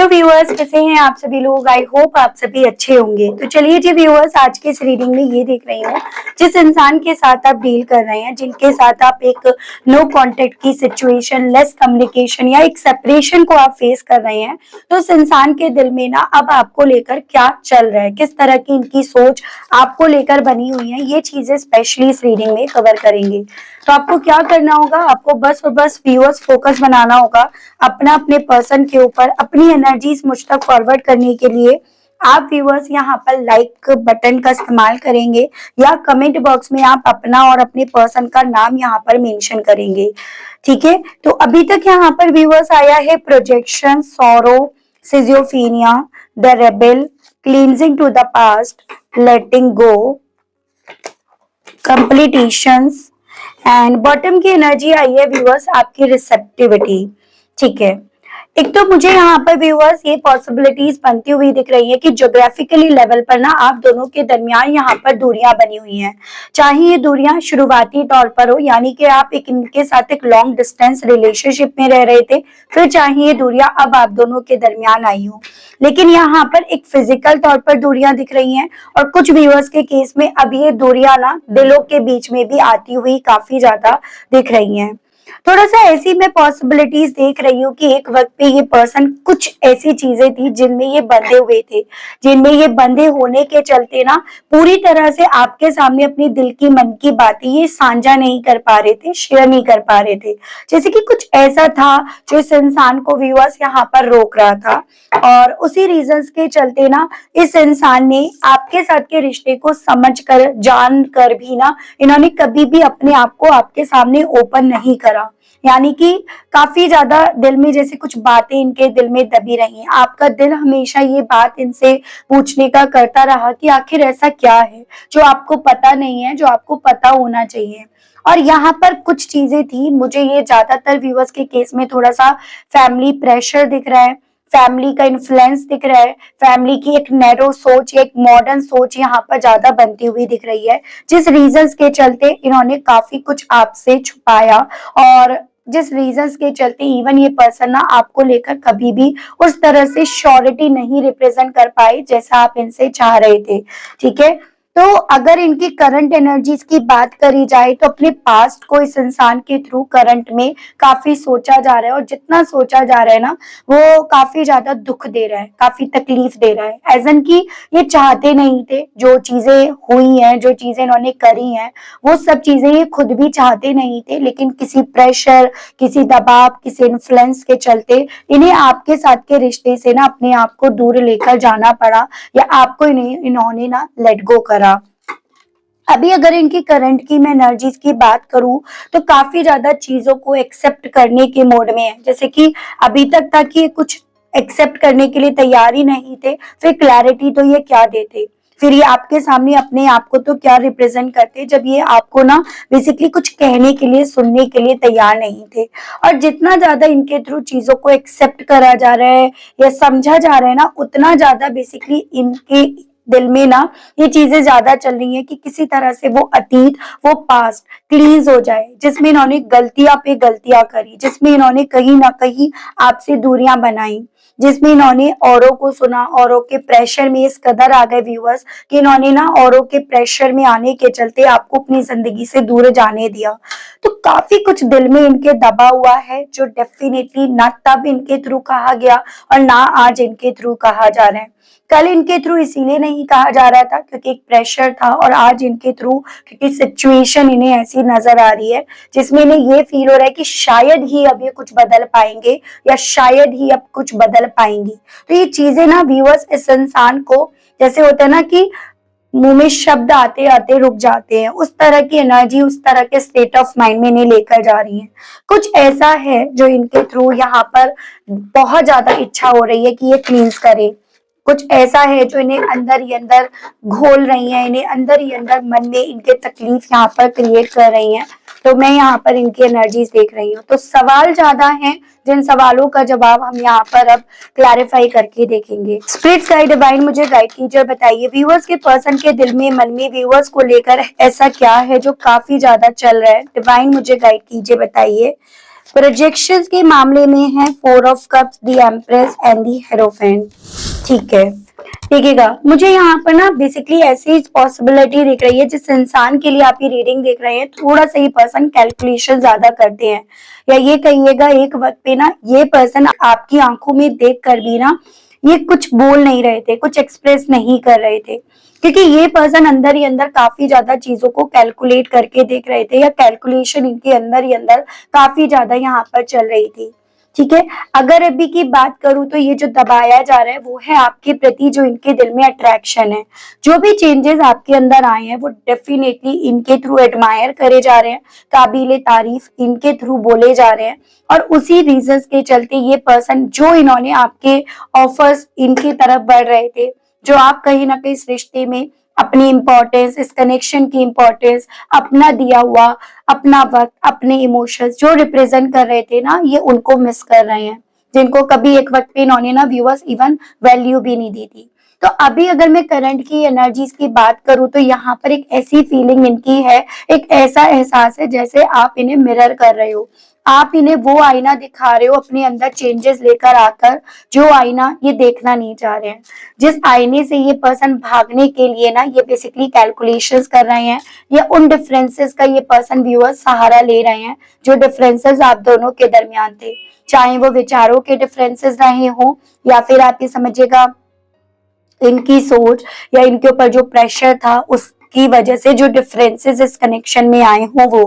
Hello viewers, कैसे हैं आप सभी लोग। आई होप आप सभी अच्छे होंगे। तो चलिए जी व्यूअर्स, आज के इस रीडिंग में ये देख रही हूँ, जिस इंसान के साथ आप डील कर रहे हैं, जिनके साथ आप एक नो कांटेक्ट की सिचुएशन, लेस कम्युनिकेशन या एक सेपरेशन को आप फेस कर रहे हैं, तो उस इंसान के दिल में ना अब आपको लेकर क्या चल रहा है, किस तरह की इनकी सोच आपको लेकर बनी हुई है, ये चीजें स्पेशली इस रीडिंग में कवर करेंगे। तो आपको क्या करना होगा, आपको बस और बस व्यूअर्स फोकस बनाना होगा अपने पर्सन के ऊपर, अपनी एनर्जीज मुझ तक फॉरवर्ड करने के लिए। आप व्यूअर्स यहाँ पर लाइक बटन का इस्तेमाल करेंगे या कमेंट बॉक्स में आप अपना और अपने पर्सन का नाम यहाँ पर मेंशन करेंगे। ठीक है, तो अभी तक यहाँ पर व्यूअर्स आया है projection, sorrow, schizophrenia, the rebel, cleansing to the past, letting go, completions and bottom की एनर्जी आई है व्यूअर्स आपकी रिसेप्टिविटी। ठीक है, एक तो मुझे यहाँ पर व्यूअर्स ये पॉसिबिलिटीज बनती हुई दिख रही है कि ज्योग्राफिकली लेवल पर ना आप दोनों के दरमियान यहाँ पर दूरियां बनी हुई हैं। चाहे ये दूरियां शुरुआती तौर पर हो, यानी कि आप एक इनके साथ एक लॉन्ग डिस्टेंस रिलेशनशिप में रह रहे थे, फिर चाहे ये दूरियां अब आप दोनों के दरमियान आई हो, लेकिन यहाँ पर एक फिजिकल तौर पर दूरियां दिख रही हैं। और कुछ व्यूअर्स के केस में अब ये दूरियां ना दिलों के बीच में भी आती हुई काफी ज्यादा दिख रही हैं। थोड़ा सा ऐसी मैं पॉसिबिलिटीज देख रही हूँ कि एक वक्त पे ये पर्सन कुछ ऐसी चीजें थी जिनमें ये बंधे हुए थे, जिनमें ये बंधे होने के चलते ना पूरी तरह से आपके सामने अपनी दिल की मन की बातें ये साझा नहीं कर पा रहे थे, शेयर नहीं कर पा रहे थे। जैसे कि कुछ ऐसा था जो इस इंसान को व्यूअर्स यहाँ पर रोक रहा था, और उसी रीजंस के चलते ना इस इंसान ने आपके साथ के रिश्ते को समझ कर, जान कर भी ना इन्होंने कभी भी अपने आप को आपके सामने ओपन नहीं करा। यानी कि काफी ज्यादा दिल में जैसे कुछ बातें इनके दिल में दबी रही हैं। आपका दिल हमेशा ये बात इनसे पूछने का करता रहा कि आखिर ऐसा क्या है जो आपको पता नहीं है, जो आपको पता होना चाहिए। और यहाँ पर कुछ चीजें थी, मुझे ये ज्यादातर व्यूअर्स के केस में थोड़ा सा फैमिली प्रेशर दिख रहा है, फैमिली का इन्फ्लुएंस दिख रहा है, फैमिली की एक नैरो सोच, एक मॉडर्न सोच यहाँ पर ज्यादा बनती हुई दिख रही है, जिस रीजंस के चलते इन्होंने काफी कुछ आपसे छुपाया, और जिस रीजंस के चलते इवन ये पर्सन ना आपको लेकर कभी भी उस तरह से श्योरिटी नहीं रिप्रेजेंट कर पाए जैसा आप इनसे चाह रहे थे। ठीक है, तो अगर इनकी करंट एनर्जीज की बात करी जाए तो अपने पास्ट को इस इंसान के थ्रू करंट में काफी सोचा जा रहा है, और जितना सोचा जा रहा है ना वो काफी ज्यादा दुख दे रहा है, काफी तकलीफ दे रहा है। एजन की ये चाहते नहीं थे, जो चीजें हुई हैं, जो चीजें इन्होंने करी हैं, वो सब चीजें ये खुद भी चाहते नहीं थे, लेकिन किसी प्रेशर, किसी दबाव, किसी इन्फ्लुएंस के चलते इन्हें आपके साथ के रिश्ते से ना अपने आप को दूर लेकर जाना पड़ा, या आपको इन्होंने ना लेट गो करा। अभी अगर इनकी करंट की मैं एनर्जीज की बात करूं तो काफी ज्यादा चीजों को एक्सेप्ट करने के मोड में है। जैसे कि अभी तक था कि कुछ एक्सेप्ट करने के लिए तैयार ही नहीं थे, फिर क्लैरिटी तो ये क्या देते, फिर ये आपके सामने अपने आप को तो क्या रिप्रेजेंट करते जब ये आपको ना बेसिकली कुछ कहने के लिए, सुनने के लिए तैयार नहीं थे। और जितना ज्यादा इनके थ्रू चीजों को एक्सेप्ट करा जा रहा है या समझा जा रहा है ना, उतना ज्यादा बेसिकली इनके दिल में ना ये चीजें ज्यादा चल रही हैं कि किसी तरह से वो अतीत, वो पास्ट क्लींस हो जाए, जिसमें इन्होंने गलतियां पे गलतियां करी, जिसमें इन्होंने कहीं ना कहीं आपसे दूरियां बनाई, जिसमें इन्होंने औरों को सुना, औरों के प्रेशर में इस कदर आ गए व्यूअर्स कि इन्होंने ना औरों के प्रेशर में आने के चलते आपको अपनी जिंदगी से दूर जाने दिया। तो काफी कुछ दिल में इनके दबा हुआ है, जो डेफिनेटली ना तब इनके थ्रू कहा गया और ना आज इनके थ्रू कहा जा रहा है। कल इनके थ्रू इसीलिए नहीं कहा जा रहा था क्योंकि एक प्रेशर था, और आज इनके थ्रू क्योंकि सिचुएशन इन्हें ऐसी नजर आ रही है जिसमें इन्हें ये फील हो रहा है कि शायद ही अब ये कुछ बदल पाएंगे, या शायद ही अब कुछ बदल पाएंगी। तो ये चीजें ना व्यूअर्स इस इंसान को, जैसे होता है ना कि मुंह में शब्द आते आते रुक जाते हैं, उस तरह की एनर्जी, उस तरह के स्टेट ऑफ माइंड में इन्हें लेकर जा रही है। कुछ ऐसा है जो इनके थ्रू यहाँ पर बहुत ज्यादा इच्छा हो रही है कि ये क्लींस करे, कुछ ऐसा है जो इन्हें अंदर ही अंदर घोल रही है, इन्हें अंदर ही अंदर मन में इनके तकलीफ यहाँ पर क्रिएट कर रही हैं। तो मैं यहाँ पर इनकी एनर्जीज देख रही हूँ। तो सवाल ज्यादा हैं, जिन सवालों का जवाब हम यहाँ पर अब क्लैरिफाई करके देखेंगे। स्पिरिट गाइड डिवाइन मुझे गाइड कीजिए और बताइए व्यूअर्स के पर्सन के दिल में, मन में व्यूअर्स को लेकर ऐसा क्या है जो काफी ज्यादा चल रहा है। डिवाइन मुझे गाइड कीजिए, बताइए प्रोजेक्शंस के मामले में है 4 of cups, the empress and the hierophant. ठीक है, देखिएगा मुझे यहाँ पर ना बेसिकली ऐसी पॉसिबिलिटी दिख रही है, जिस इंसान के लिए आप ये रीडिंग देख रहे हैं थोड़ा सा ये पर्सन कैलकुलेशन ज्यादा करते हैं, या ये कहिएगा एक वक्त पे ना ये पर्सन आपकी आंखों में देख कर भी ना ये कुछ बोल नहीं रहे थे, कुछ एक्सप्रेस नहीं कर रहे थे, क्योंकि ये पर्सन अंदर ही अंदर काफी ज्यादा चीजों को कैलकुलेट करके देख रहे थे, या कैलकुलेशन इनके अंदर ही अंदर काफी ज्यादा यहाँ पर चल रही थी। ठीक है, अगर अभी की बात करूं तो ये जो दबाया जा रहा है वो है आपके प्रति जो इनके दिल में अट्रैक्शन है। जो भी चेंजेस आपके अंदर आए हैं वो डेफिनेटली इनके थ्रू एडमायर करे जा रहे हैं, काबिले तारीफ इनके थ्रू बोले जा रहे हैं, और उसी रीजंस के चलते ये पर्सन जो इन्होंने आपके ऑफर्स इनकी तरफ बढ़ रहे थे, जो आप कहीं ना कहीं इस रिश्ते में अपनी इंपॉर्टेंस, इस कनेक्शन की इंपॉर्टेंस, अपना दिया हुआ अपना वक्त, अपने इमोशंस जो रिप्रेजेंट कर रहे थे ना, ये उनको मिस कर रहे हैं, जिनको कभी एक वक्त पे इन्होंने ना व्यूअर्स इवन वैल्यू भी नहीं दी थी। तो अभी अगर मैं करंट की एनर्जीज की बात करूं तो यहाँ पर एक ऐसी फीलिंग इनकी है, एक ऐसा एहसास है जैसे आप इन्हें मिरर कर रहे हो, आप इन्हें वो आईना दिखा रहे हो अपने अंदर चेंजेस लेकर आकर, जो आईना ये देखना नहीं चाह रहे हैं, जिस आईने से ये पर्सन भागने के लिए ना ये बेसिकली कैलकुलेशंस कर रहे हैं, या उन डिफरेंसेस का ये पर्सन व्यूअर्स सहारा ले रहे हैं जो डिफरेंसेस आप दोनों के दरमियान थे, चाहे वो विचारों के डिफरेंसेस रहे हो, या फिर आप ये समझिएगा इनकी सोच या इनके ऊपर जो प्रेशर था उसकी वजह से जो डिफरेंसेस इस कनेक्शन में आए हो वो।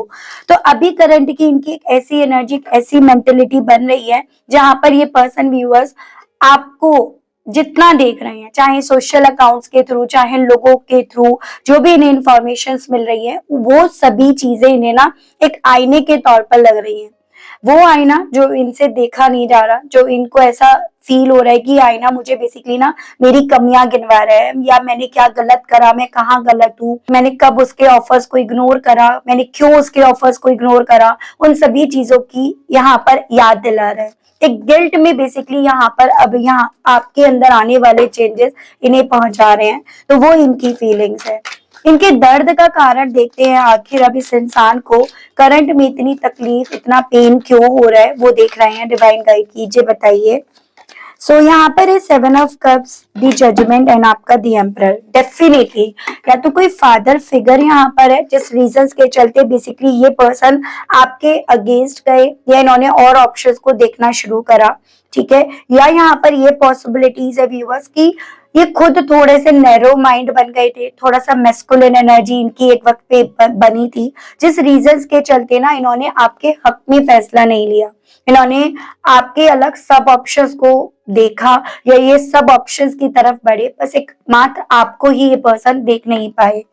तो अभी करंट की इनकी एक ऐसी एनर्जी, ऐसी मेंटेलिटी बन रही है जहां पर ये पर्सन व्यूअर्स आपको जितना देख रहे हैं, चाहे सोशल अकाउंट्स के थ्रू, चाहे लोगों के थ्रू, जो भी इन्हें इंफॉर्मेशन मिल रही है वो सभी चीजें इन्हें ना एक आईने के तौर पर लग रही है। वो आईना जो इनसे देखा नहीं जा रहा, जो इनको ऐसा फील हो रहा है कि आईना मुझे बेसिकली ना मेरी कमियां गिनवा रहा है, या मैंने क्या गलत करा, मैं कहाँ गलत हूँ, मैंने कब उसके ऑफर्स को इग्नोर करा, मैंने क्यों उसके ऑफर्स को इग्नोर करा, उन सभी चीजों की यहाँ पर याद दिला रहा है। एक गिल्ट में बेसिकली यहाँ पर अब यहाँ आपके अंदर आने वाले चेंजेस इन्हें पहुंचा रहे हैं, तो वो इनकी फीलिंग्स है। इनके दर्द का कारण देखते हैं, आखिर अब इस इंसान को करंट में इतनी तकलीफ, इतना पेन क्यों हो रहा है वो देख रहे हैं। डिवाइन गाइड कीजिए, बताइए। सो यहाँ पर है 7 of cups, the judgement and आपका द एम्परर। डेफिनेटली या तो कोई फादर फिगर यहाँ पर है जिस रीजंस के चलते बेसिकली ये पर्सन आपके अगेंस्ट गए, या इन्होंने और ऑप्शंस को देखना शुरू करा। ठीक है, या यहाँ पर ये पॉसिबिलिटीज है व्यूअर्स की ये खुद थोड़े से नैरो माइंड बन गए थे, थोड़ा सा मैस्कुलिन एनर्जी इनकी एक वक्त पे बनी थी, जिस रीजंस के चलते ना इन्होंने आपके हक में फैसला नहीं लिया, इन्होंने आपके अलग सब ऑप्शंस को देखा, या ये सब ऑप्शंस की तरफ बढ़े, बस एक मात्र आपको ही ये पर्सन देख नहीं पाए।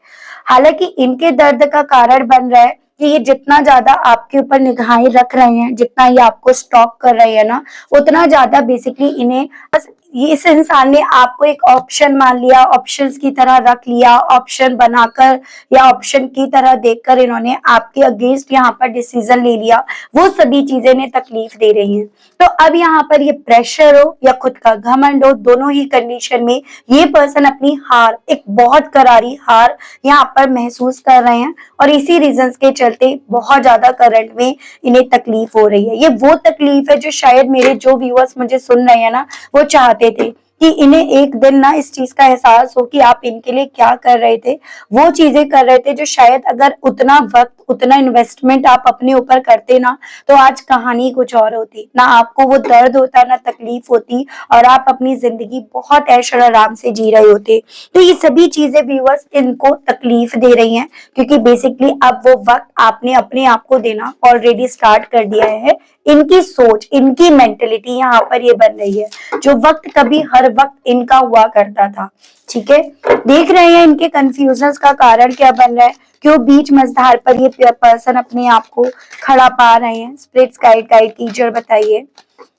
हालांकि इनके दर्द का कारण बन रहा है कि ये जितना ज्यादा आपके ऊपर निगाहें रख रहे हैं, जितना ये आपको स्टॉक कर रहे हैं ना, उतना ज्यादा बेसिकली इन्हें बस ये इस इंसान ने आपको एक ऑप्शन मान लिया, ऑप्शंस की तरह रख लिया, ऑप्शन बनाकर या ऑप्शन की तरह देखकर इन्होंने आपके अगेंस्ट यहाँ पर डिसीजन ले लिया। वो सभी चीजें इन्हें तकलीफ दे रही हैं। तो अब यहाँ पर ये प्रेशर हो या खुद का घमंड हो, दोनों ही कंडीशन में ये पर्सन अपनी हार, एक बहुत करारी हार यहाँ पर महसूस कर रहे हैं, और इसी रीजंस के चलते बहुत ज्यादा करंट में इन्हें तकलीफ हो रही है। ये वो तकलीफ है जो शायद मेरे जो व्यूअर्स मुझे सुन रहे हैं ना वो चाहते थे कि इन्हें एक दिन ना इस चीज का एहसास हो कि आप इनके लिए क्या कर रहे थे, वो चीजें कर रहे थे जो शायद अगर उतना वक्त, उतना इन्वेस्टमेंट आप अपने ऊपर करते ना, तो आज कहानी कुछ और होती, ना आपको वो दर्द होता, ना तकलीफ होती, और आप अपनी जिंदगी बहुत ऐश और आराम से जी रहे होते। तो ये सभी चीजें व्यूअर्स इनको तकलीफ दे रही हैं, क्योंकि बेसिकली अब वो वक्त आपने अपने आप को देना ऑलरेडी स्टार्ट कर दिया है। इनकी सोच, इनकी मेंटेलिटी यहाँ पर ये बन रही है, जो वक्त कभी हर वक्त इनका हुआ करता था। ठीक है, देख रहे हैं इनके कंफ्यूजन का कारण क्या बन रहा है, क्यों बीच मझधार पर ये पर्सन अपने आप को खड़ा पा रहे हैं। स्पिरिट्स गाइड कीजिए, बताइए।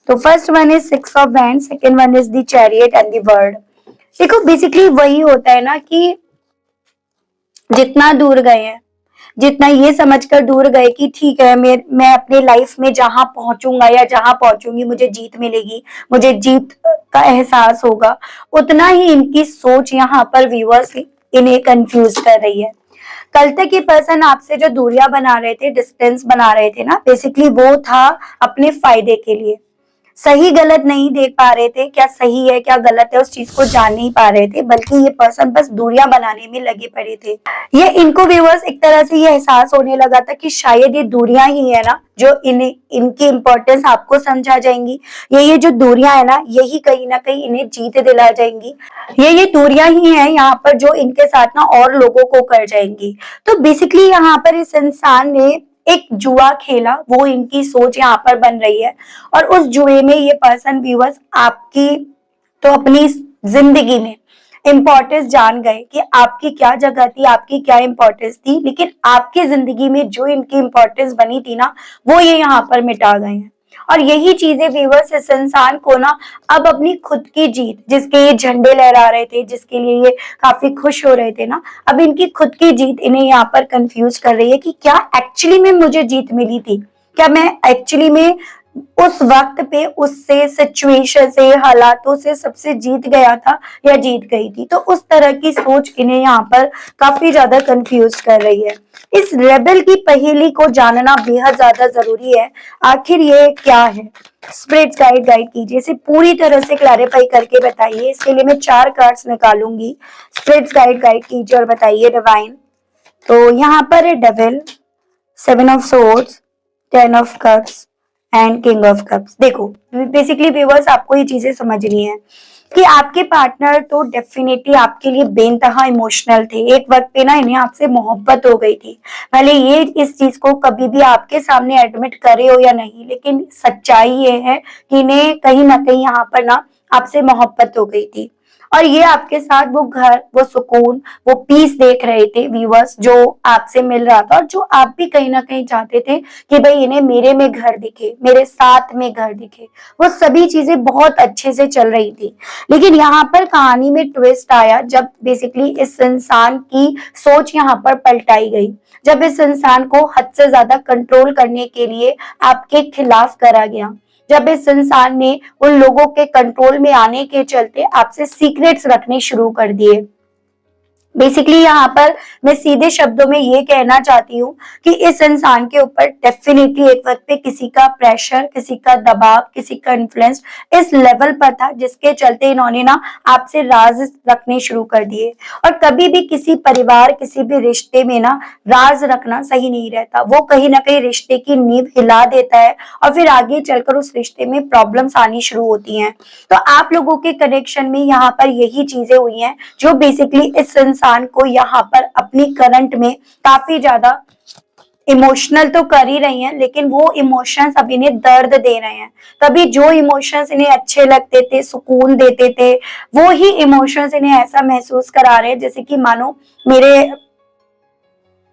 तो first one is 6 of wands, second one is the chariot and the word. देखो बेसिकली वही होता है ना कि जितना दूर गए हैं, जितना ये समझकर दूर गए कि ठीक है मैं अपने लाइफ में जहां पहुंचूंगा या जहां पहुंचूंगी मुझे जीत मिलेगी, मुझे जीत का एहसास होगा, उतना ही इनकी सोच यहाँ पर व्यूअर्स इन्हें कंफ्यूज कर रही है। कल तक ये पर्सन आपसे जो दूरियां बना रहे थे, डिस्टेंस बना रहे थे ना, बेसिकली वो था अपने फायदे के लिए। सही गलत नहीं देख पा रहे थे, क्या सही है क्या गलत है उस चीज को जान नहीं पा रहे थे, बल्कि ये पर्सन बस दूरियां बनाने में लगे पड़े थे। ये इनको व्यूअर्स एक तरह से ये एहसास होने लगा था कि शायद ये दूरियां ही है ना जो इन्हें इनकी इंपॉर्टेंस आपको समझा जाएंगी। ये जो दूरियां है ना, यही कहीं ना कहीं इन्हें जीत दिला जाएंगी। ये दूरियां ही है यहाँ पर जो इनके साथ ना और लोगों को कर जाएंगी। तो बेसिकली यहाँ पर इस इंसान ने एक जुआ खेला, वो इनकी सोच यहाँ पर बन रही है। और उस जुए में ये पर्सन व्यूअर्स आपकी तो अपनी जिंदगी में इम्पोर्टेंस जान गए कि आपकी क्या जगह थी, आपकी क्या इम्पोर्टेंस थी, लेकिन आपकी जिंदगी में जो इनकी इम्पोर्टेंस बनी थी ना, वो ये यहाँ पर मिटा गए हैं। और यही चीजें व्यूअर्स इस इंसान को ना अब अपनी खुद की जीत, जिसके ये झंडे लहरा रहे थे, जिसके लिए ये काफी खुश हो रहे थे ना, अब इनकी खुद की जीत इन्हें यहाँ पर कंफ्यूज कर रही है कि क्या एक्चुअली में मुझे जीत मिली थी, क्या मैं एक्चुअली में उस वक्त पे उससे सिचुएशन से हालातों से सबसे जीत गया था या जीत गई थी। तो उस तरह की सोच इन्हें यहाँ पर काफी ज्यादा कंफ्यूज कर रही है। इस रेबल की पहेली को जानना बेहद ज्यादा जरूरी है। आखिर ये क्या है, स्पिरिट्स गाइड कीजिए, इसे पूरी तरह से क्लैरिफाई करके बताइए। इसके लिए मैं 4 कार्ड्स निकालूंगी। स्पिरिट्स गाइड कीजिए और बताइए डिवाइन। तो यहाँ पर है devil, 7 of swords, 10 of cups and king of cups. देखो बेसिकली व्यूअर्स आपको ये चीजें समझनी है कि आपके पार्टनर तो डेफिनेटली आपके लिए बेइंतहा इमोशनल थे। एक वक्त पे ना इन्हें आपसे मोहब्बत हो गई थी, भले ये इस चीज को कभी भी आपके सामने एडमिट करे हो या नहीं, लेकिन सच्चाई ये है कि इन्हें कहीं ना कहीं यहाँ पर ना आपसे मोहब्बत हो गई थी। और ये आपके साथ वो घर, वो सुकून, वो पीस देख रहे थे व्यूअर्स जो आपसे मिल रहा था, और जो आप भी कहीं ना कहीं चाहते थे कि भाई इन्हें मेरे में घर दिखे, मेरे साथ में घर दिखे। वो सभी चीजें बहुत अच्छे से चल रही थी। लेकिन यहाँ पर कहानी में ट्विस्ट आया जब बेसिकली इस इंसान की सोच यहाँ पर पलटाई गई, जब इस इंसान को हद से ज्यादा कंट्रोल करने के लिए आपके खिलाफ करा गया, जब इस इंसान ने उन लोगों के कंट्रोल में आने के चलते आपसे सीक्रेट्स रखने शुरू कर दिए। बेसिकली यहाँ पर मैं सीधे शब्दों में ये कहना चाहती हूँ कि इस इंसान के ऊपर डेफिनेटली एक वक्त पे किसी का प्रेशर, किसी का दबाव, किसी का इन्फ्लुएंस इस लेवल पर था जिसके चलते इन्होंने ना आपसे राज रखने शुरू कर दिए। और कभी भी किसी परिवार, किसी भी रिश्ते में ना राज रखना सही नहीं रहता। वो कहीं ना कहीं रिश्ते की नींव हिला देता है और फिर आगे चलकर उस रिश्ते में प्रॉब्लम्स आनी शुरू होती हैं। तो आप लोगों के कनेक्शन में यहाँ पर यही चीजें हुई हैं जो बेसिकली इस इंसान को यहाँ पर अपनी करंट में काफी ज्यादा इमोशनल तो कर ही रही हैं, लेकिन वो इमोशंस अब इन्हें दर्द दे रहे हैं। कभी जो इमोशंस इन्हें अच्छे लगते थे, सुकून देते थे, वो ही इमोशंस इन्हें ऐसा महसूस करा रहे हैं जैसे कि मानो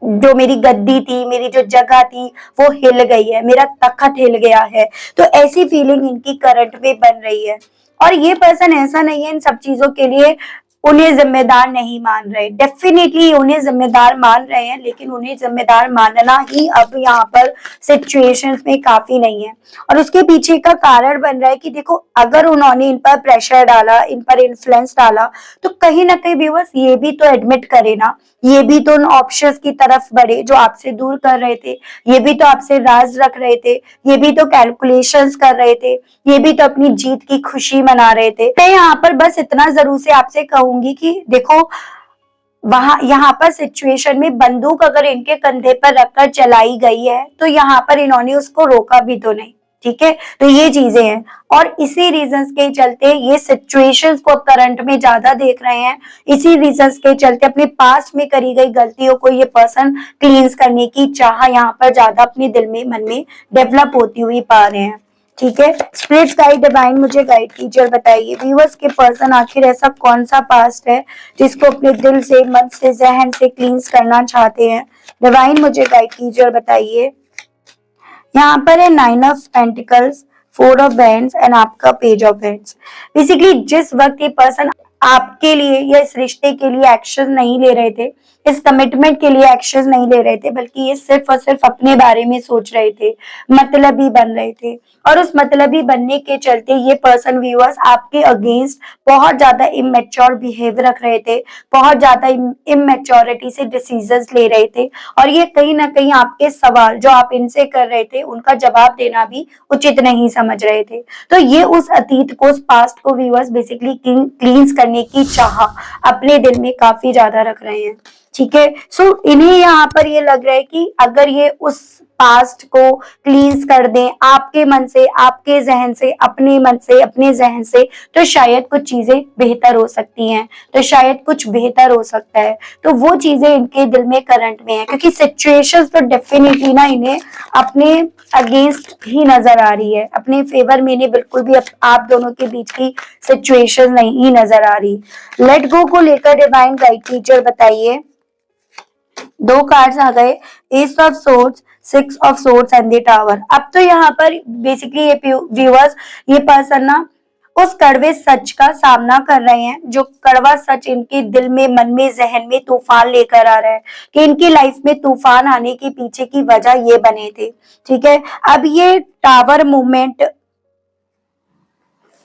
जो मेरी गद्दी थी, मेरी जो जगह थी वो हिल गई है, मेरा तख्त हिल गया है। तो ऐसी फीलिंग इनकी करंट में बन रही है। और ये पर्सन ऐसा नहीं है इन सब चीजों के लिए उन्हें जिम्मेदार नहीं मान रहे, डेफिनेटली उन्हें जिम्मेदार मान रहे हैं, लेकिन उन्हें जिम्मेदार मानना ही अब यहाँ पर सिचुएशंस में काफी नहीं है। और उसके पीछे का कारण बन रहा है कि देखो अगर उन्होंने इन पर प्रेशर डाला, इन पर इन्फ्लुएंस डाला, तो कहीं ना कहीं व्यूअर्स ये भी तो एडमिट करे ना, ये भी तो उन ऑप्शंस की तरफ बढ़े जो आपसे दूर कर रहे थे, ये भी तो आपसे राज रख रहे थे, ये भी तो कैलकुलेशंस कर रहे थे, ये भी तो अपनी जीत की खुशी मना रहे थे। मैं यहाँ पर बस इतना जरूर से आपसे कहूंगी कि देखो वहां यहाँ पर सिचुएशन में बंदूक अगर इनके कंधे पर रखकर चलाई गई है तो यहाँ पर इन्होंने उसको रोका भी तो नहीं, ठीक है। तो ये चीजें हैं और इसी रीजंस के चलते ये सिचुएशंस को करंट में ज्यादा देख रहे हैं। इसी रीजंस के चलते अपने पास्ट में करी गई गलतियों को ये पर्सन क्लींस करने की चाह यहाँ पर ज्यादा अपने दिल में, मन में डेवलप होती हुई पा रहे हैं, ठीक है। स्पिरिट्स गाइड डिवाइन मुझे गाइड कीजिए और बताइए व्यूअर्स के पर्सन आखिर ऐसा कौन सा पास्ट है जिसको अपने दिल से, मन से, जहन से क्लींस करना चाहते हैं। डिवाइन मुझे गाइड कीजिए और बताइए। यहाँ पर है 9 of pentacles, 4 of wands and आपका पेज ऑफ वैंड्स। बेसिकली जिस वक्त ये पर्सन आपके लिए या इस रिश्ते के लिए एक्शन नहीं ले रहे थे, इस कमिटमेंट के लिए एक्शन नहीं ले रहे थे, बल्कि ये सिर्फ और सिर्फ अपने बारे में सोच रहे थे, मतलबी बन रहे थे। और उस मतलबी बनने के चलते ये पर्सन व्यूअर्स आपके अगेंस्ट बहुत ज्यादा इमेच्योर बिहेव रख रहे थे, बहुत ज्यादा इमेच्योरिटी से डिसीजंस ले रहे थे, और ये कहीं ना कहीं आपके सवाल जो आप इनसे कर रहे थे उनका जवाब देना भी उचित नहीं समझ रहे थे। तो ये उस अतीत को, उस पास्ट को व्यूअर्स बेसिकली क्लींस करने की चाह अपने दिल में काफी ज्यादा रख रहे हैं। ठीक है, सो इन्हें यहाँ पर ये लग रहा है कि अगर ये उस पास्ट को क्लींस कर दें आपके मन से, आपके जहन से, अपने मन से, अपने जहन से, तो शायद कुछ चीजें बेहतर हो सकती हैं, तो शायद कुछ बेहतर हो सकता है। तो वो चीजें इनके दिल में करंट में है, क्योंकि सिचुएशंस तो डेफिनेटली ना इन्हें अपने अगेंस्ट ही नजर आ रही है, अपने फेवर में इन्हें बिल्कुल भी आप दोनों के बीच की सिचुएशन नहीं नजर आ रही। लेट गो को लेकर डिवाइन गाइड टीचर बताइए। दो कार्ड्स आ गए, S of swords, six of swords and the tower. अब तो यहाँ पर बेसिकली ये व्यूअर्स, ये पर्सन ना उस कड़वे सच का सामना कर रहे हैं, जो कड़वा सच इनके दिल में, मन में, जहन में तूफान लेकर आ रहा है, कि इनकी लाइफ में तूफान आने के पीछे की वजह ये बने थे। ठीक है, अब ये टावर मूवमेंट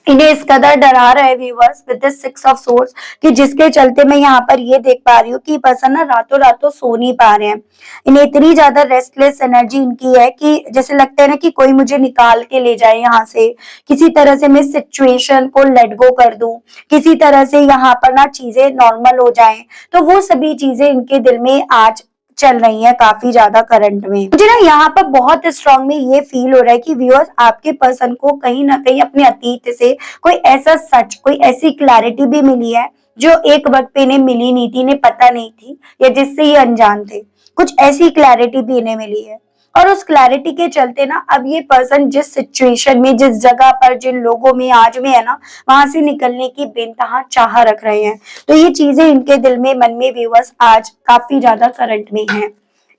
इन्हें इस कदर डरा रहा है viewers with this six of swords, कि जिसके चलते मैं यहाँ पर ये देख पा रही हूँ कि पर्सन ना रातों रातों सो नहीं पा रहे हैं। इन्हें इतनी ज्यादा रेस्टलेस एनर्जी इनकी है कि जैसे लगता है ना कि कोई मुझे निकाल के ले जाए यहाँ से, किसी तरह से मैं सिचुएशन को लेट गो कर दूं, किसी तरह से यहाँ पर ना चीजें नॉर्मल हो जाएं। तो वो सभी चीजें इनके दिल में आज चल रही है काफी ज्यादा करंट में। मुझे ना यहाँ पर बहुत स्ट्रांग में ये फील हो रहा है कि व्यूअर्स आपके पर्सन को कहीं ना कहीं अपने अतीत से कोई ऐसा सच, कोई ऐसी क्लैरिटी भी मिली है जो एक वक्त पे इन्हें मिली नहीं थी, इन्हें पता नहीं थी, या जिससे ये अनजान थे। कुछ ऐसी क्लैरिटी भी इन्हें मिली है, और उस क्लैरिटी के चलते ना अब ये पर्सन जिस सिचुएशन में, जिस जगह पर, जिन लोगों में आज में है ना, वहां से निकलने की बेनतहा चाह रख रहे हैं। तो ये चीजें इनके दिल में, मन में व्यूअर्स आज काफी ज्यादा करंट में है।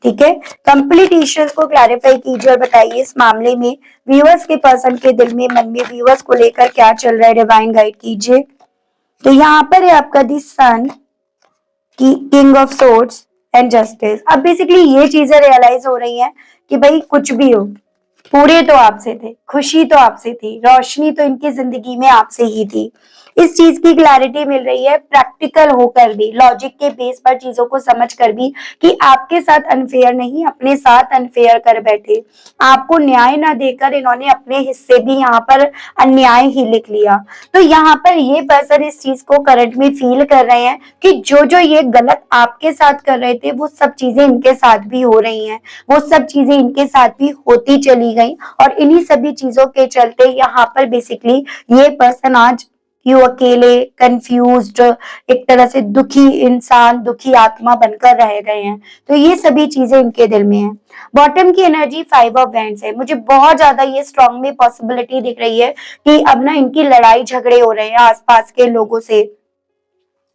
ठीक है, कंप्लीट इश्यूज को क्लैरिफाई कीजिए और बताइए इस मामले में व्यूअर्स के पर्सन के दिल में, मन में व्यूअर्स को लेकर क्या चल रहा है, डिवाइन गाइड कीजिए। तो यहाँ पर है आपका दी सन, की king of swords and justice. अब बेसिकली ये चीजें रियलाइज हो रही हैं कि भाई कुछ भी हो, पूरे तो आपसे थे, खुशी तो आपसे थी, रोशनी तो इनकी जिंदगी में आपसे ही थी। इस चीज की क्लैरिटी मिल रही है प्रैक्टिकल होकर भी, लॉजिक के बेस पर चीजों को समझ कर भी, कि आपके साथ अनफेयर नहीं, अपने साथ अनफेयर कर बैठे। आपको न्याय ना देकर इन्होंने अपने हिस्से भी यहाँ पर अन्याय ही लिख लिया। तो यहाँ पर ये पर्सन इस चीज को करंट में फील कर रहे हैं कि जो जो ये गलत आपके साथ कर रहे थे वो सब चीजें इनके साथ भी हो रही हैं, वो सब चीजें इनके साथ भी होती चली गई। और इन्हीं सभी चीजों के चलते यहाँ पर बेसिकली ये पर्सन आज यू अकेले, कंफ्यूज्ड, एक तरह से दुखी इंसान, दुखी आत्मा बनकर रह गए हैं। तो ये सभी चीजें इनके दिल में है। बॉटम की एनर्जी फाइव ऑफ वैंड्स है। मुझे बहुत ज्यादा ये स्ट्रांग में पॉसिबिलिटी दिख रही है कि अब ना इनकी लड़ाई झगड़े हो रहे हैं आसपास के लोगों से।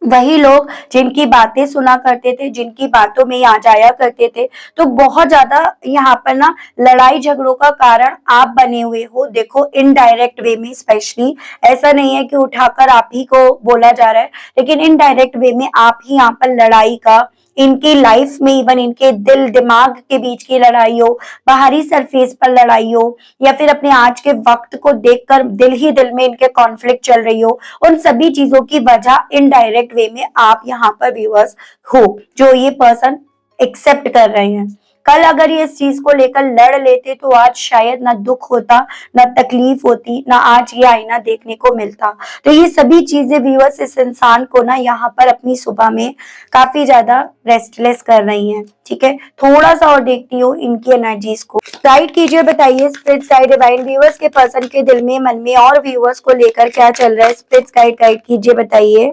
वही लोग जिनकी बातें सुना करते थे, जिनकी बातों में आ जाया करते थे, तो बहुत ज्यादा यहाँ पर ना लड़ाई झगड़ों का कारण आप बने हुए हो। देखो इनडायरेक्ट वे में, स्पेशली ऐसा नहीं है कि उठाकर आप ही को बोला जा रहा है, लेकिन इनडायरेक्ट वे में आप ही यहाँ पर लड़ाई का, इनकी लाइफ में, इवन इनके दिल दिमाग के बीच की लड़ाई हो, बाहरी सरफेस पर लड़ाई हो, या फिर अपने आज के वक्त को देखकर दिल ही दिल में इनके कॉन्फ्लिक्ट चल रही हो, उन सभी चीजों की वजह इनडायरेक्ट वे में आप यहाँ पर व्यूअर्स हो, जो ये पर्सन एक्सेप्ट कर रहे हैं। कल अगर ये इस चीज को लेकर लड़ लेते तो आज शायद ना दुख होता, ना तकलीफ होती, ना आज ये आईना देखने को मिलता। तो ये सभी चीजें व्यूअर्स इस इंसान को ना यहाँ पर अपनी सुबह में काफी ज्यादा रेस्टलेस कर रही हैं। ठीक है, थोड़ा सा और देखती हूँ इनकी एनर्जीज को। गाइड कीजिए, बताइए स्पिरिट्स गाइड डिवाइन व्यूअर्स के पर्सन के दिल में, मन में और व्यूअर्स को लेकर क्या चल रहा है। स्पिरिट्स गाइड कीजिए, बताइए।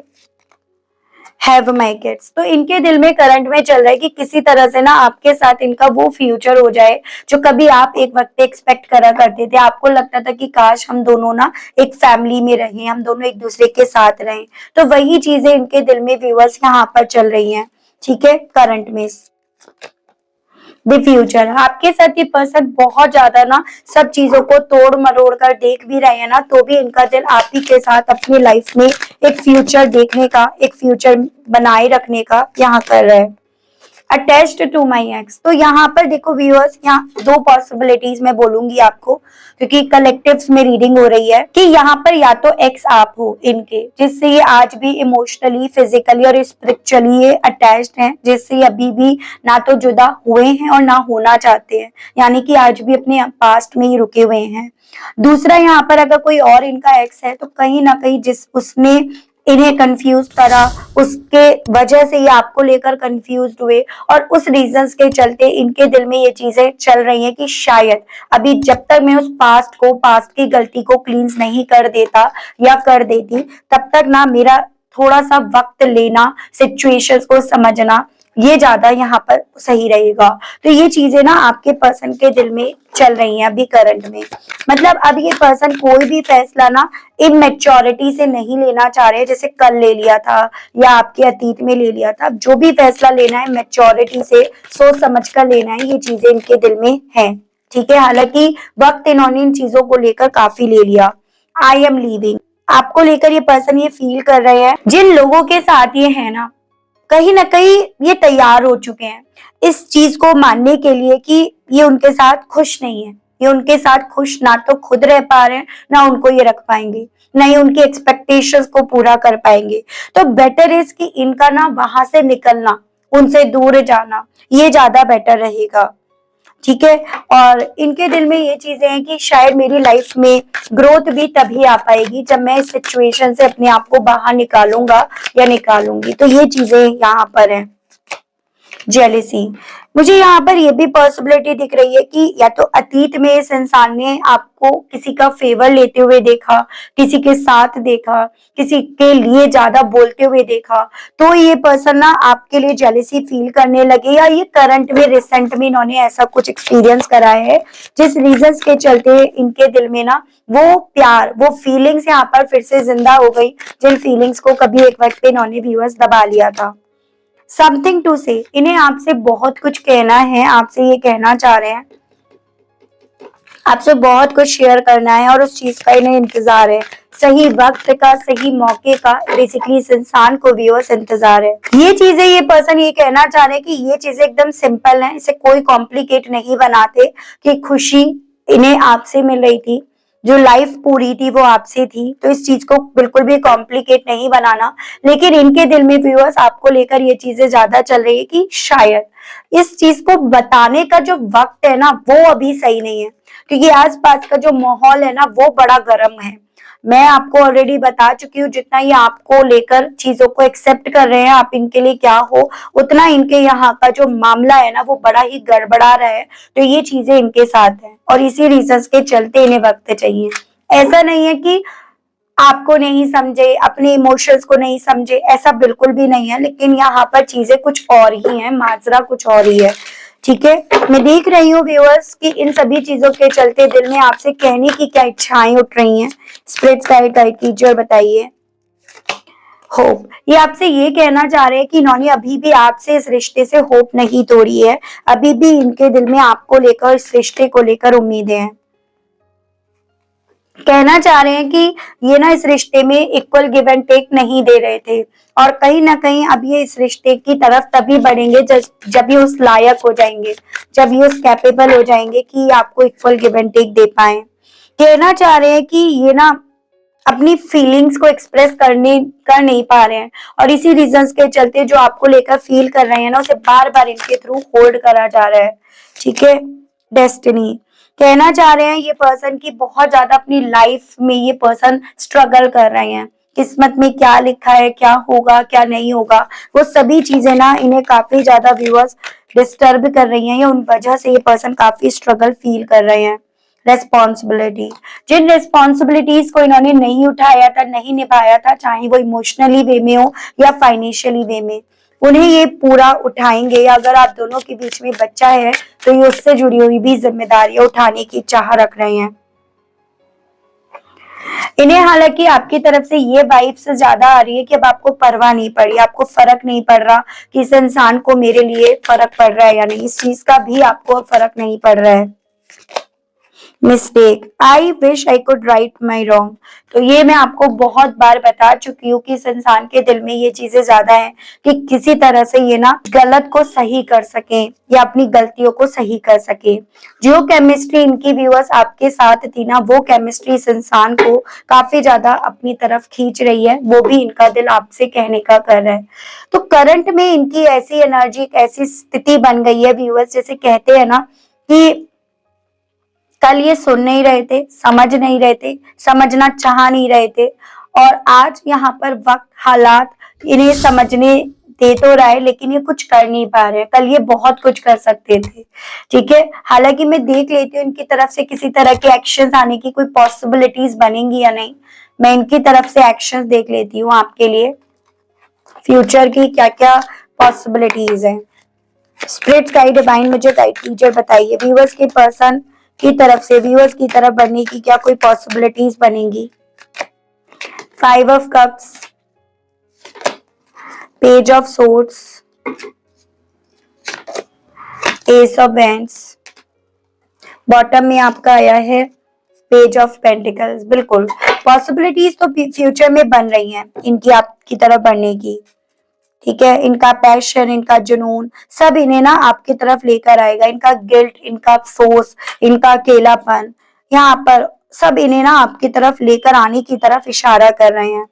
Have my kids. तो इनके दिल में करंट में चल रहा है कि किसी तरह से ना आपके साथ इनका वो फ्यूचर हो जाए जो कभी आप एक वक्त एक्सपेक्ट करा करते थे। आपको लगता था कि काश हम दोनों ना एक फैमिली में रहें, हम दोनों एक दूसरे के साथ रहें। तो वही चीजें इनके दिल में व्यूअर्स यहाँ पर चल रही हैं। ठीक है, करंट में द फ्यूचर आपके साथ ये पर्सन बहुत ज्यादा ना सब चीजों को तोड़ मरोड़ कर देख भी रहे हैं ना, तो भी इनका दिल आप ही के साथ अपनी लाइफ में एक फ्यूचर देखने का, एक फ्यूचर बनाए रखने का यहाँ कर रहा है। अटैच्ड टू माई एक्स, तो यहाँ पर देखो व्यूअर्स, यहाँ दो पॉसिबिलिटीज मैं बोलूंगी आपको, क्योंकि कलेक्टिव्स में रीडिंग हो रही है कि यहाँ पर या तो एक्स आप हो इनके, जिससे ये आज भी इमोशनली, फिजिकली और स्पिरिचुअली ये अटैच्ड हैं, जिससे ये अभी भी ना तो जुदा हुए हैं और ना होना चाहते हैं, यानी कि आज भी अपने पास्ट में ही रुके हुए हैं। दूसरा, यहाँ पर अगर कोई और इनका एक्स है तो कहीं ना कहीं जिस उसने इन्हें कंफ्यूज करा, उसके वजह से ये आपको लेकर कंफ्यूज हुए, और उस रीजंस के चलते इनके दिल में ये चीजें चल रही हैं कि शायद अभी जब तक मैं उस पास्ट की गलती को क्लींस नहीं कर देता या कर देती, तब तक ना मेरा थोड़ा सा वक्त लेना, सिचुएशंस को समझना, ये ज्यादा यहाँ पर सही रहेगा। तो ये चीजें ना आपके पर्सन के दिल में चल रही हैं अभी करंट में। मतलब अब ये पर्सन कोई भी फैसला ना इमेच्योरिटी से नहीं लेना चाह रहे, जैसे कल ले लिया था या आपके अतीत में ले लिया था। जो भी फैसला लेना है मैच्योरिटी से सोच समझ कर लेना है, ये चीजें इनके दिल में है। ठीक है, हालांकि वक्त इन्होंने इन चीजों को लेकर काफी ले लिया। आई एम लीविंग, आपको लेकर ये पर्सन ये फील कर रहे हैं, जिन लोगों के साथ ये है ना कहीं ये तैयार हो चुके हैं इस चीज को मानने के लिए कि ये उनके साथ खुश नहीं है। ये उनके साथ खुश ना तो खुद रह पा रहे हैं, ना उनको ये रख पाएंगे, ना ही उनकी एक्सपेक्टेशंस को पूरा कर पाएंगे। तो बेटर इज कि इनका ना वहां से निकलना, उनसे दूर जाना, ये ज्यादा बेटर रहेगा। ठीक है, और इनके दिल में ये चीजें हैं कि शायद मेरी लाइफ में ग्रोथ भी तभी आ पाएगी जब मैं इस सिचुएशन से अपने आप को बाहर निकालूंगा या निकालूंगी। तो ये चीजें यहाँ पर है। जेलिसी, मुझे यहाँ पर ये भी पॉसिबिलिटी दिख रही है कि या तो अतीत में इस इंसान ने आपको किसी का फेवर लेते हुए देखा, किसी के साथ देखा, किसी के लिए ज्यादा बोलते हुए देखा, तो ये पर्सन ना आपके लिए जेलिसी फील करने लगे, या ये करंट में रिसेंट में इन्होंने ऐसा कुछ एक्सपीरियंस करा है जिस रीजंस के चलते इनके दिल में ना वो प्यार, वो फीलिंग्स यहाँ पर फिर से जिंदा हो गई, जिन फीलिंग्स को कभी एक वक्त पे इन्होंने व्यूअर्स दबा लिया था। समथिंग टू से, इन्हें आपसे बहुत कुछ कहना है, आपसे ये कहना चाह रहे हैं, आपसे बहुत कुछ शेयर करना है और उस चीज का इन्हें इंतजार है। सही वक्त का, सही मौके का बेसिकली इस इंसान को व्यूअर्स इंतजार है। ये चीजें ये पर्सन ये कहना चाह रहे हैं कि ये चीजें एकदम सिंपल हैं, इसे कोई कॉम्प्लिकेट नहीं बनाते, कि खुशी इन्हें आपसे मिल रही थी, जो लाइफ पूरी थी वो आपसे थी, तो इस चीज को बिल्कुल भी कॉम्प्लिकेट नहीं बनाना। लेकिन इनके दिल में व्यूअर्स आपको लेकर ये चीजें ज्यादा चल रही है कि शायद इस चीज को बताने का जो वक्त है ना वो अभी सही नहीं है, क्योंकि आसपास का जो माहौल है ना वो बड़ा गर्म है। मैं आपको ऑलरेडी बता चुकी हूँ, जितना ये आपको लेकर चीजों को एक्सेप्ट कर रहे हैं, आप इनके लिए क्या हो, उतना इनके यहाँ का जो मामला है ना वो बड़ा ही गड़बड़ा रहा है। तो ये चीजें इनके साथ है और इसी रीजंस के चलते इन्हें वक्त चाहिए। ऐसा नहीं है कि आपको नहीं समझे, अपने इमोशंस को नहीं समझे, ऐसा बिल्कुल भी नहीं है, लेकिन यहाँ पर चीजें कुछ और ही हैं, माजरा कुछ और ही है। ठीक है, मैं देख रही हूँ व्यूअर्स कि इन सभी चीजों के चलते दिल में आपसे कहने की क्या इच्छाएं उठ रही हैं। स्पिरिट गाइड कीजिए और बताइए। होप, ये आपसे ये कहना चाह रहे हैं कि इन्होंने अभी भी आपसे इस रिश्ते से होप नहीं तोड़ी है, अभी भी इनके दिल में आपको लेकर, इस रिश्ते को लेकर उम्मीदें हैं। कहना चाह रहे हैं कि ये ना इस रिश्ते में इक्वल गिव एंड टेक नहीं दे रहे थे, और कहीं ना कहीं अब ये इस रिश्ते की तरफ तभी बढ़ेंगे जब ये उस लायक हो जाएंगे, जब ये उस कैपेबल हो जाएंगे कि आपको इक्वल गिव एंड टेक दे पाए। कहना चाह रहे हैं कि ये ना अपनी फीलिंग्स को एक्सप्रेस कर नहीं पा रहे हैं, और इसी रीजंस के चलते जो आपको लेकर फील कर रहे हैं ना उसे बार बार इनके थ्रू होल्ड करा जा रहा है। ठीक है, डेस्टिनी, कहना चाह रहे हैं ये पर्सन की बहुत ज्यादा अपनी लाइफ में ये पर्सन स्ट्रगल कर रहे हैं, किस्मत में क्या लिखा है, क्या होगा क्या नहीं होगा, वो सभी चीजें ना इन्हें काफी ज्यादा व्यूअर्स डिस्टर्ब कर रही हैं, या उन वजह से ये पर्सन काफी स्ट्रगल फील कर रहे हैं। रेस्पॉन्सिबिलिटी, जिन रेस्पॉन्सिबिलिटीज को इन्होंने नहीं उठाया था, नहीं निभाया था, चाहे वो इमोशनली वे में हो या फाइनेंशियली वे में, उन्हें ये पूरा उठाएंगे। अगर आप दोनों के बीच में बच्चा है तो ये उससे जुड़ी हुई भी जिम्मेदारियां उठाने की चाह रख रहे हैं। इन्हें हालांकि आपकी तरफ से ये वाइब्स ज्यादा आ रही है कि अब आपको परवाह नहीं पड़ी, आपको फर्क नहीं पड़ रहा कि इस इंसान को मेरे लिए फर्क पड़ रहा है या नहीं, इस चीज का भी आपको फर्क नहीं पड़ रहा है। Mistake, I wish I could write my wrong. तो ये मैं आपको बहुत बार बता चुकी हूँ कि इस इंसान के दिल में ये चीजें ज्यादा हैं कि किसी तरह से ये ना गलत को सही कर सके या अपनी गलतियों को सही कर सके। जो केमिस्ट्री इनकी व्यूअर्स आपके साथ थी ना, वो केमिस्ट्री इस इंसान को काफी ज्यादा अपनी तरफ खींच रही है, वो भी इनका दिल आपसे कहने का कर रहा है। तो करंट में इनकी ऐसी एनर्जी, एक ऐसी स्थिति बन गई है व्यूअर्स, जैसे कहते हैं ना कि कल ये सुन नहीं रहे थे, समझ नहीं रहे थे, समझना चाह नहीं रहे थे, और आज यहाँ पर वक्त, हालात इन्हें समझने दे तो रहा है, लेकिन ये कुछ कर नहीं पा रहे हैं। कल ये बहुत कुछ कर सकते थे, ठीक है। हालांकि मैं देख लेती हूँ इनकी तरफ से किसी तरह के एक्शंस आने की कोई पॉसिबिलिटीज बनेंगी या नहीं। मैं इनकी तरफ से एक्शंस देख लेती हूँ आपके लिए, फ्यूचर की क्या क्या पॉसिबिलिटीज है। स्पिरिट गाइड, डिवाइन मुझे गाइड कीजिए, बताइए व्यूअर्स के पर्सन की तरफ से व्यूअर्स की तरफ बनने की क्या कोई पॉसिबिलिटीज बनेगी। 5 of cups, page of swords, S of wands, bottom में आपका आया है पेज ऑफ पेंटिकल्स। बिल्कुल पॉसिबिलिटीज तो फ्यूचर में बन रही हैं इनकी आपकी तरफ बढ़ने की, ठीक है। इनका पैशन, इनका जुनून सब इन्हें ना आपकी तरफ लेकर आएगा। इनका गिल्ट, इनका अफसोस, इनका अकेलापन, यहाँ पर सब इन्हें ना आपकी तरफ लेकर आने की तरफ इशारा कर रहे हैं।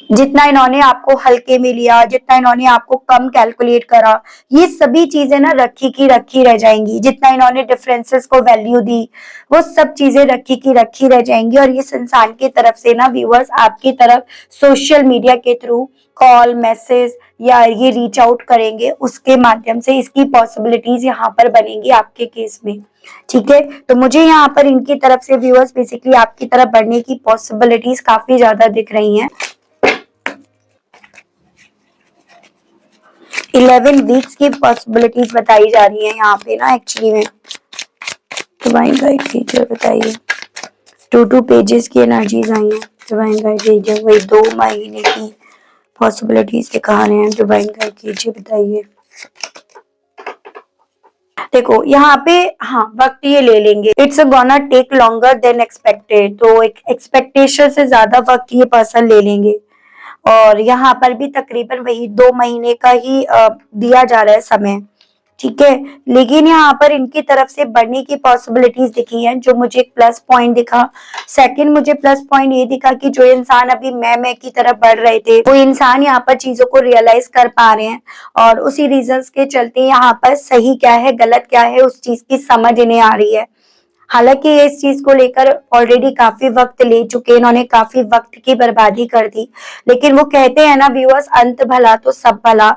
जितना इन्होंने आपको हल्के में लिया, जितना इन्होंने आपको कम कैलकुलेट करा, ये सभी चीजें ना रखी की रखी रह जाएंगी। जितना इन्होंने डिफरेंसेस को वैल्यू दी, वो सब चीजें रखी की रखी रह जाएंगी। और ये संसार की तरफ से ना व्यूअर्स आपकी तरफ सोशल मीडिया के थ्रू कॉल, मैसेज या ये रीच आउट करेंगे, उसके माध्यम से इसकी पॉसिबिलिटीज यहाँ पर बनेंगी आपके केस में, ठीक है। तो मुझे यहाँ पर इनकी तरफ से व्यूअर्स बेसिकली आपकी तरफ बढ़ने की पॉसिबिलिटीज काफी ज्यादा दिख रही हैं। 11 वीक्स की पॉसिबिलिटीज बताई जा रही है यहाँ पे ना एक्चुअली में। डिवाइन गाइड कीजिए, बताइए। 2 पेजेस की एनर्जीज आई हैं, डिवाइन गाइड कीजिए। वही 2 महीने की पॉसिबिलिटीज दिखा रहे हैं, डिवाइन गाइड कीजिए, बताइए। देखो यहाँ पे हाँ वक्त ये ले लेंगे, it's gonna take longer than expected. तो एक एक्सपेक्टेशन से ज्यादा वक्त ये पर्सन ले लेंगे, और यहाँ पर भी तकरीबन वही 2 महीने का ही दिया जा रहा है समय, ठीक है। लेकिन यहाँ पर इनकी तरफ से बढ़ने की पॉसिबिलिटीज दिखी हैं, जो मुझे एक प्लस पॉइंट दिखा। सेकंड मुझे प्लस पॉइंट ये दिखा कि जो इंसान अभी मैं की तरफ बढ़ रहे थे, वो इंसान यहाँ पर चीजों को रियलाइज कर पा रहे हैं, और उसी रीजंस के चलते यहाँ पर सही क्या है, गलत क्या है, उस चीज की समझ इन्हें आ रही है। हालांकि ये इस चीज को लेकर ऑलरेडी काफी वक्त ले चुके, इन्होंने काफी वक्त की बर्बादी कर दी, लेकिन वो कहते हैं ना व्यूअर्स, अंत भला तो सब भला।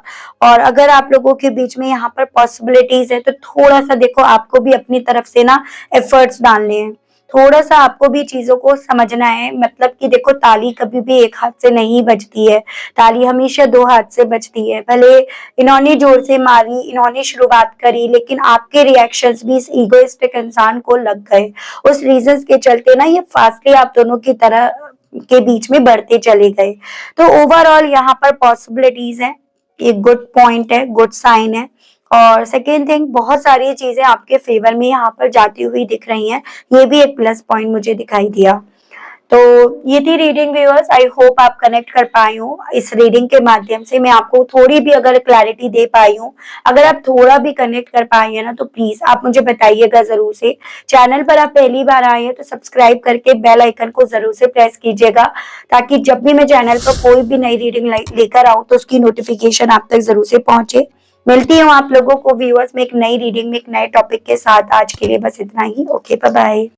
और अगर आप लोगों के बीच में यहाँ पर पॉसिबिलिटीज है, तो थोड़ा सा देखो आपको भी अपनी तरफ से ना एफर्ट्स डालने हैं, थोड़ा सा आपको भी चीजों को समझना है। मतलब कि देखो, ताली कभी भी एक हाथ से नहीं बजती है, ताली हमेशा 2 हाथ से बजती है। भले इन्होंने जोर से मारी, इन्होंने शुरुआत करी, लेकिन आपके रिएक्शंस भी इस ईगोइस्टिक इंसान को लग गए। उस रीजंस के चलते ना ये फासले आप दोनों की तरह के बीच में बढ़ते चले गए। तो ओवरऑल यहाँ पर पॉसिबिलिटीज है, एक गुड पॉइंट है, गुड साइन है। और सेकेंड थिंग, बहुत सारी चीजें आपके फेवर में यहाँ पर जाती हुई दिख रही हैं, ये भी एक प्लस पॉइंट मुझे दिखाई दिया। तो ये थी रीडिंग व्यूअर्स, आई होप आप कनेक्ट कर पाए हो। इस रीडिंग के माध्यम से मैं आपको थोड़ी भी अगर क्लैरिटी दे पाई हूँ, अगर आप थोड़ा भी कनेक्ट कर पाए हैं ना, तो प्लीज आप मुझे बताइएगा जरूर से। चैनल पर आप पहली बार आए हैं तो सब्सक्राइब करके बेल आइकन को जरूर से प्रेस कीजिएगा, ताकि जब भी मैं चैनल पर कोई भी नई रीडिंग लेकर आऊँ तो उसकी नोटिफिकेशन आप तक जरूर से पहुंचे। मिलती हूँ आप लोगों को व्यूअर्स में एक नई रीडिंग में एक नए टॉपिक के साथ। आज के लिए बस इतना ही। Okay, bye bye.